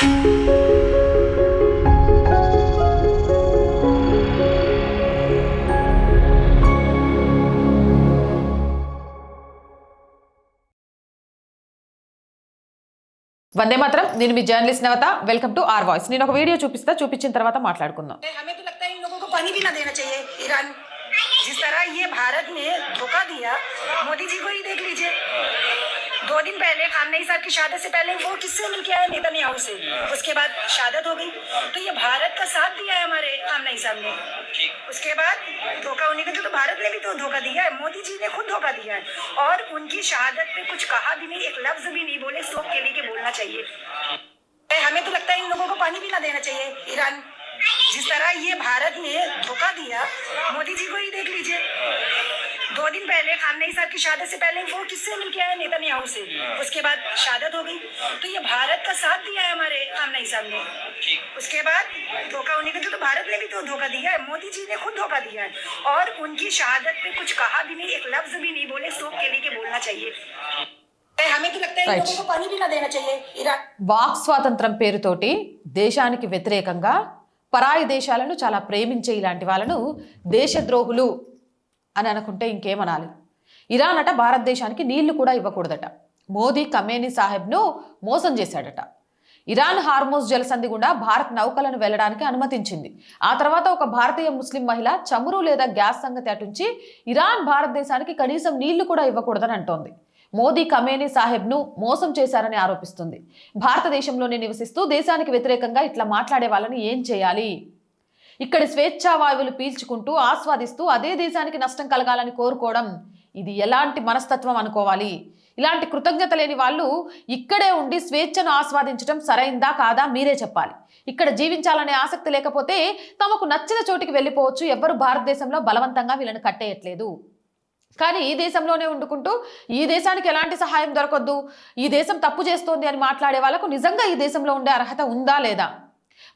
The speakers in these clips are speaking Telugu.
వందే మాత్రం నేను మీ journalist Navata welcome to our voice నేను ఒక వీడియో చూపించిన తర్వాత మాట్లాడుకుందాం हमें तो लगता है इन लोगों को पानी भी ना देना चाहिए ईरान जिस तरह ये भारत ने धोखा दिया मोदी जी को ही देख लीजिए 2 दिन पहले खामनेई साहब की शहादत से पहले वो किससे मिलके आए नेतन्याहू से उसके बाद शहादत हो गई तो ये भारत का साथ दिया है हमारे खामनेई साहब ने उसके बाद धोखा होने का तो भारत ने भी तो धोखा दिया है मोदी जी ने खुद धोखा दिया है और उनकी शहादत पे कुछ कहा भी नहीं एक लफ्ज भी नहीं बोले शोक के लिए बोलना चाहिए हमें तो लगता है इन लोगों को पानी भी ना देना चाहिए ईरान जिस तरह ये भारत ने धोखा दिया मोदी जी को ही देख लीजिए 2 दिन पहले खामनेई साहब की शहादत से पहले वो किससे मिलके आए नेतन्याहू से उसके बाद शहादत हो गई तो ये भारत का साथ दिया है हमारे खामनेई साहब ने उसके बाद धोखा होने का तो भारत ने भी तो धोखा दिया है मोदी जी ने खुद धोखा दिया है और उनकी शहादत पे कुछ कहा भी नहीं एक लफ्ज भी नहीं बोले शोक के लिए बोलना चाहिए हमें तो लगता है इन लोगों को पानी भी ना देना चाहिए ईरान వాక్ స్వాతంత్రం పేరుతోటి దేశానికి వ్యతిరేకంగా పరాయి దేశాలను చాలా ప్రేమించే ఇలాంటి వాళ్ళను దేశద్రోహులు అని అనుకుంటే ఇంకేమనాలి. ఇరాన్ అట భారతదేశానికి నీళ్లు కూడా ఇవ్వకూడదట. మోదీ ఖమేనీ సాహెబ్ను మోసం చేశాడట. ఇరాన్ హార్మోజ్ జలసంధి గుండా భారత్ నౌకలను వెళ్లడానికి అనుమతించింది. ఆ తర్వాత ఒక భారతీయ ముస్లిం మహిళ చమురు లేదా గ్యాస్ సంగతి అటుంచి ఇరాన్ భారతదేశానికి కనీసం నీళ్లు కూడా ఇవ్వకూడదని అంటోంది. మోదీ ఖమేనీ సాహెబ్ను మోసం చేశారని ఆరోపిస్తుంది. భారతదేశంలోనే నివసిస్తూ దేశానికి వ్యతిరేకంగా ఇట్లా మాట్లాడే వాళ్ళని ఏం చేయాలి? ఇక్కడి స్వేచ్ఛా వాయువులు పీల్చుకుంటూ ఆస్వాదిస్తూ అదే దేశానికి నష్టం కలగాలని కోరుకోవడం ఇది ఎలాంటి మనస్తత్వం అనుకోవాలి? ఇలాంటి కృతజ్ఞత లేని వాళ్ళు ఇక్కడే ఉండి స్వేచ్ఛను ఆస్వాదించడం సరైందా కాదా మీరే చెప్పాలి. ఇక్కడ జీవించాలనే ఆసక్తి లేకపోతే తమకు నచ్చిన చోటికి వెళ్ళిపోవచ్చు. ఎవ్వరు భారతదేశంలో బలవంతంగా వీళ్ళని కట్టేయట్లేదు. కానీ ఈ దేశంలోనే వండుకుంటూ ఈ దేశానికి ఎలాంటి సహాయం దొరకొద్దు, ఈ దేశం తప్పు చేస్తోంది అని మాట్లాడే వాళ్ళకు నిజంగా ఈ దేశంలో ఉండే అర్హత ఉందా లేదా?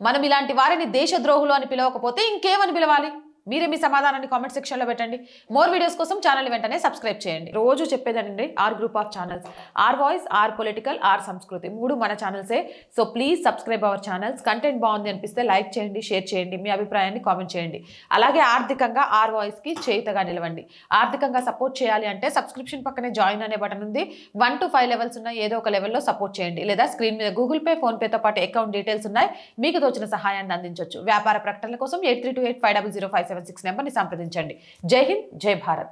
మనం ఇలాంటి వారిని దేశద్రోహులు అని పిలవకపోతే ఇంకేమని పిలవాలి? మీరే మీ సమాధానాన్ని కామెంట్ సెక్షన్లో పెట్టండి. మోర్ వీడియోస్ కోసం ఛానల్ వెంటనే సబ్స్క్రైబ్ చేయండి. రోజు చెప్పేదండి our group of channels, our voice, our political, our Samskruthi 3 మన ఛానల్సే. So please subscribe our channels. Content బాగుంది అనిపిస్తే లైక్ చేయండి, షేర్ చేయండి, మీ అభిప్రాయాన్ని కామెంట్ చేయండి. అలాగే ఆర్థికంగా ఆర్ వాయిస్కి చేయుతగా నిలవండి. ఆర్థికంగా సపోర్ట్ చేయాలి అంటే సబ్స్క్రిప్షన్ పక్కనే జాయిన్ అనే బటన్ ఉంది. 1 to 5 లెవెల్స్ ఉన్నాయి. ఏదో ఒక లెవెల్లో సపోర్ట్ చేయండి. లేదా స్క్రీన్ మీద గూగుల్ పే, ఫోన్పేతో పాటు అకౌంట్ డీటెయిల్స్ ఉన్నాయి. మీకు తోచిన సహాయాన్ని అందించవచ్చు. వ్యాపార ప్రకటనల కోసం 8328500576 నెంబర్ని సంప్రదించండి. జై హింద్, జై భారత్.